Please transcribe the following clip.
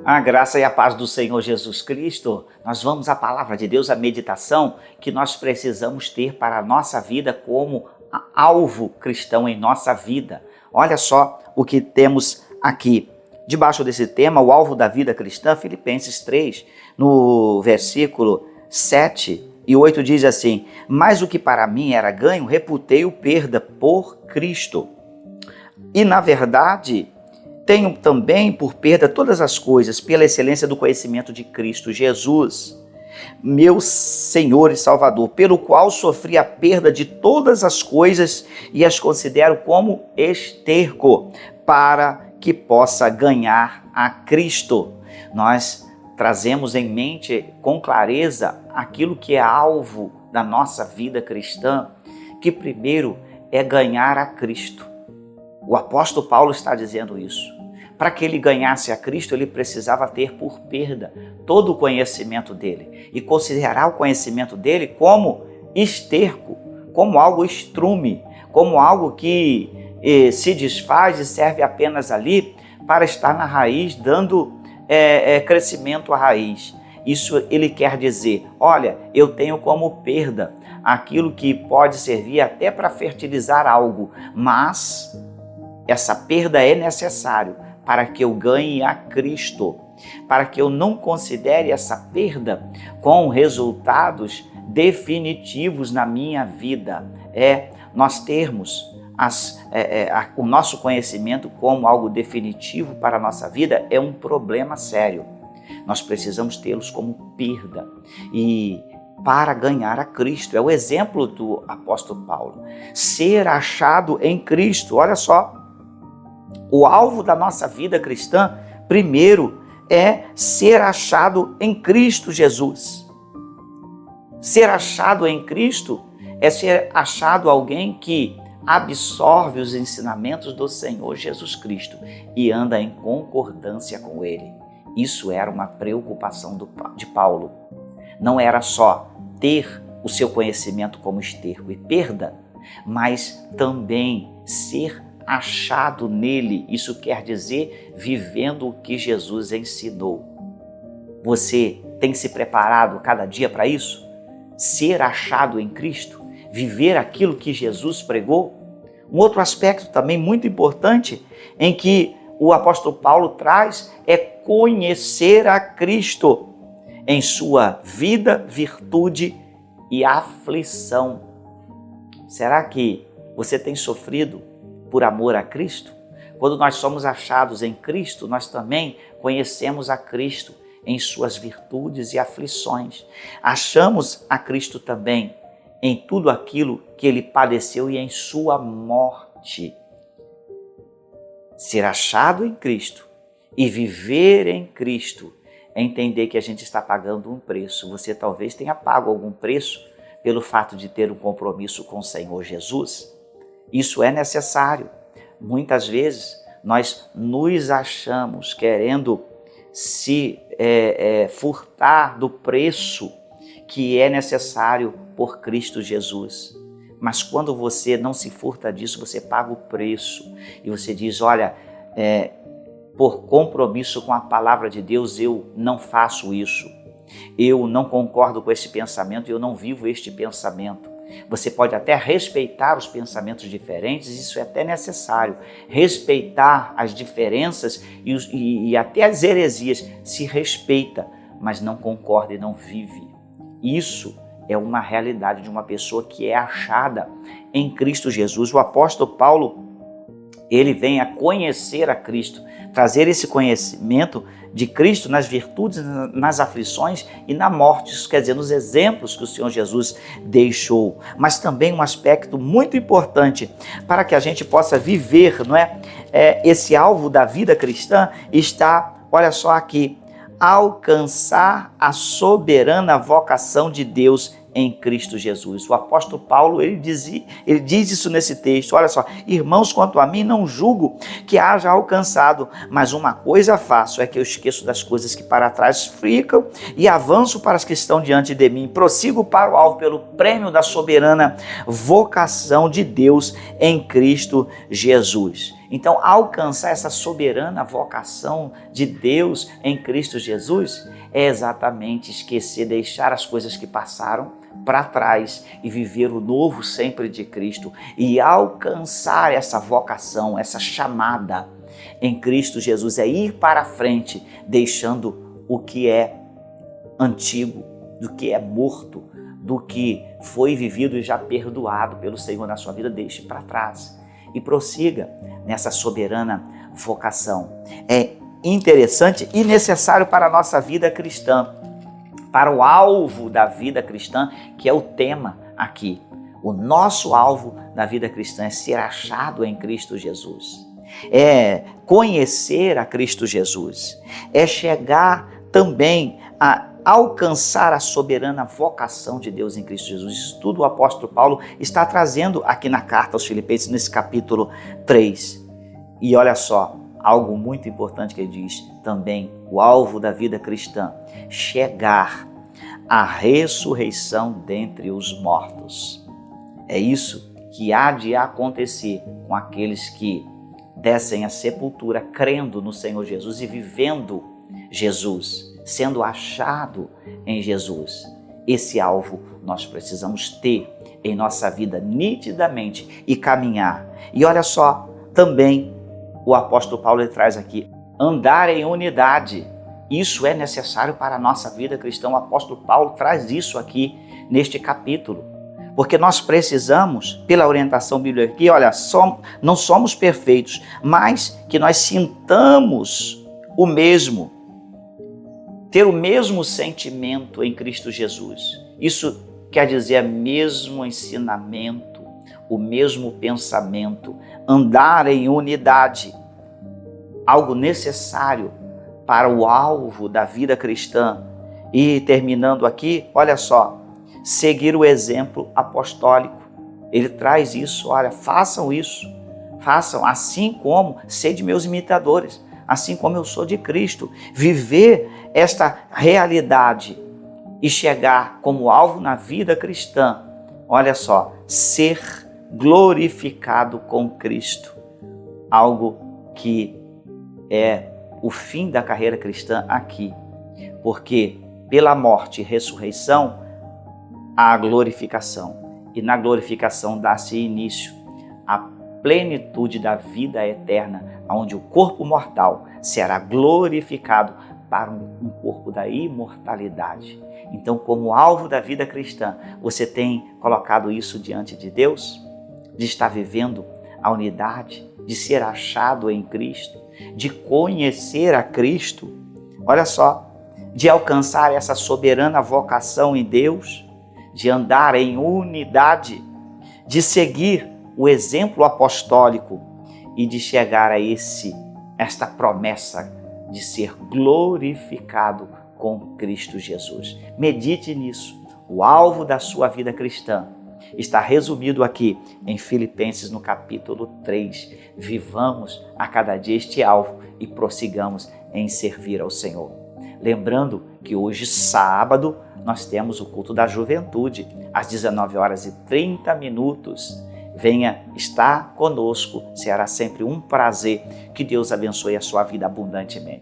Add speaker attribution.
Speaker 1: A graça e a paz do Senhor Jesus Cristo. Nós vamos à palavra de Deus, a meditação que nós precisamos ter para a nossa vida como alvo cristão em nossa vida. Olha só o que temos aqui. Debaixo desse tema, o alvo da vida cristã, Filipenses 3, no versículo 7 e 8 diz assim: mas o que para mim era ganho, reputei-o perda por Cristo. E na verdade, tenho também por perda todas as coisas, pela excelência do conhecimento de Cristo Jesus, meu Senhor e Salvador, pelo qual sofri a perda de todas as coisas e as considero como esterco, para que possa ganhar a Cristo. Nós trazemos em mente com clareza aquilo que é alvo da nossa vida cristã, que primeiro é ganhar a Cristo. O apóstolo Paulo está dizendo isso. Para que ele ganhasse a Cristo, ele precisava ter por perda todo o conhecimento dele e considerar o conhecimento dele como esterco, como algo estrume, como algo que se desfaz e serve apenas ali para estar na raiz, dando crescimento à raiz. Isso ele quer dizer, olha, eu tenho como perda aquilo que pode servir até para fertilizar algo, mas essa perda é necessário para que eu ganhe a Cristo, para que eu não considere essa perda com resultados definitivos na minha vida. Nós termos o nosso conhecimento como algo definitivo para a nossa vida é um problema sério. Nós precisamos tê-los como perda e para ganhar a Cristo. É o exemplo do apóstolo Paulo. Ser achado em Cristo, olha só. O alvo da nossa vida cristã, primeiro, é ser achado em Cristo Jesus. Ser achado em Cristo é ser achado alguém que absorve os ensinamentos do Senhor Jesus Cristo e anda em concordância com Ele. Isso era uma preocupação de Paulo. Não era só ter o seu conhecimento como esterco e perda, mas também ser achado nele. Isso quer dizer vivendo o que Jesus ensinou. Você tem se preparado cada dia para isso? Ser achado em Cristo? Viver aquilo que Jesus pregou? Um outro aspecto também muito importante em que o apóstolo Paulo traz é conhecer a Cristo em sua vida, virtude e aflição. Será que você tem sofrido por amor a Cristo? Quando nós somos achados em Cristo, nós também conhecemos a Cristo em suas virtudes e aflições. Achamos a Cristo também em tudo aquilo que Ele padeceu e em sua morte. Ser achado em Cristo e viver em Cristo é entender que a gente está pagando um preço. Você talvez tenha pago algum preço pelo fato de ter um compromisso com o Senhor Jesus. Isso é necessário. Muitas vezes nós nos achamos querendo se furtar do preço que é necessário por Cristo Jesus. Mas quando você não se furta disso, você paga o preço. E você diz, olha, por compromisso com a palavra de Deus, eu não faço isso. Eu não concordo com esse pensamento, eu não vivo este pensamento. Você pode até respeitar os pensamentos diferentes, isso é até necessário. Respeitar as diferenças e até as heresias, se respeita, mas não concorda e não vive. Isso é uma realidade de uma pessoa que é achada em Cristo Jesus. O apóstolo Paulo, ele vem a conhecer a Cristo, trazer esse conhecimento de Cristo nas virtudes, nas aflições e na morte. Isso quer dizer, nos exemplos que o Senhor Jesus deixou. Mas também um aspecto muito importante para que a gente possa viver, não é? Esse alvo da vida cristã está, olha só aqui, alcançar a soberana vocação de Deus em Cristo Jesus. O apóstolo Paulo, ele diz isso nesse texto. Olha só, irmãos, quanto a mim, não julgo que haja alcançado, mas uma coisa faço, é que eu esqueço das coisas que para trás ficam e avanço para as que estão diante de mim. Prossigo para o alvo pelo prêmio da soberana vocação de Deus em Cristo Jesus. Então, alcançar essa soberana vocação de Deus em Cristo Jesus é exatamente esquecer, deixar as coisas que passaram para trás e viver o novo sempre de Cristo e alcançar essa vocação, essa chamada em Cristo Jesus, é ir para frente, deixando o que é antigo, do que é morto, do que foi vivido e já perdoado pelo Senhor na sua vida, deixe para trás e prossiga nessa soberana vocação. É interessante e necessário para a nossa vida cristã, para o alvo da vida cristã, que é o tema aqui. O nosso alvo da vida cristã é ser achado em Cristo Jesus, é conhecer a Cristo Jesus, é chegar também a alcançar a soberana vocação de Deus em Cristo Jesus. Isso tudo o apóstolo Paulo está trazendo aqui na carta aos Filipenses, nesse capítulo 3. E olha só, algo muito importante que ele diz também, o alvo da vida cristã, chegar à ressurreição dentre os mortos. É isso que há de acontecer com aqueles que descem à sepultura crendo no Senhor Jesus e vivendo Jesus, sendo achado em Jesus. Esse alvo nós precisamos ter em nossa vida nitidamente e caminhar. E olha só, também o apóstolo Paulo ele traz aqui, andar em unidade. Isso é necessário para a nossa vida cristã. O apóstolo Paulo traz isso aqui neste capítulo. Porque nós precisamos, pela orientação bíblica aqui, olha, não somos perfeitos, mas que nós sintamos o mesmo, ter o mesmo sentimento em Cristo Jesus. Isso quer dizer o mesmo ensinamento, o mesmo pensamento, andar em unidade, algo necessário para o alvo da vida cristã. E terminando aqui, olha só, seguir o exemplo apostólico. Ele traz isso, olha, façam isso, façam assim como sede meus imitadores, assim como eu sou de Cristo. Viver esta realidade e chegar como alvo na vida cristã, olha só, ser glorificado com Cristo, algo que é o fim da carreira cristã aqui, porque pela morte e ressurreição há a glorificação, e na glorificação dá-se início à plenitude da vida eterna, onde o corpo mortal será glorificado para um corpo da imortalidade. Então, como alvo da vida cristã, você tem colocado isso diante de Deus? De estar vivendo a unidade, de ser achado em Cristo, de conhecer a Cristo, olha só, de alcançar essa soberana vocação em Deus, de andar em unidade, de seguir o exemplo apostólico e de chegar a esta promessa de ser glorificado com Cristo Jesus. Medite nisso. O alvo da sua vida cristã está resumido aqui em Filipenses no capítulo 3. Vivamos a cada dia este alvo e prossigamos em servir ao Senhor. Lembrando que hoje, sábado, nós temos o culto da juventude, às 19h30. Venha estar conosco, será sempre um prazer. Que Deus abençoe a sua vida abundantemente.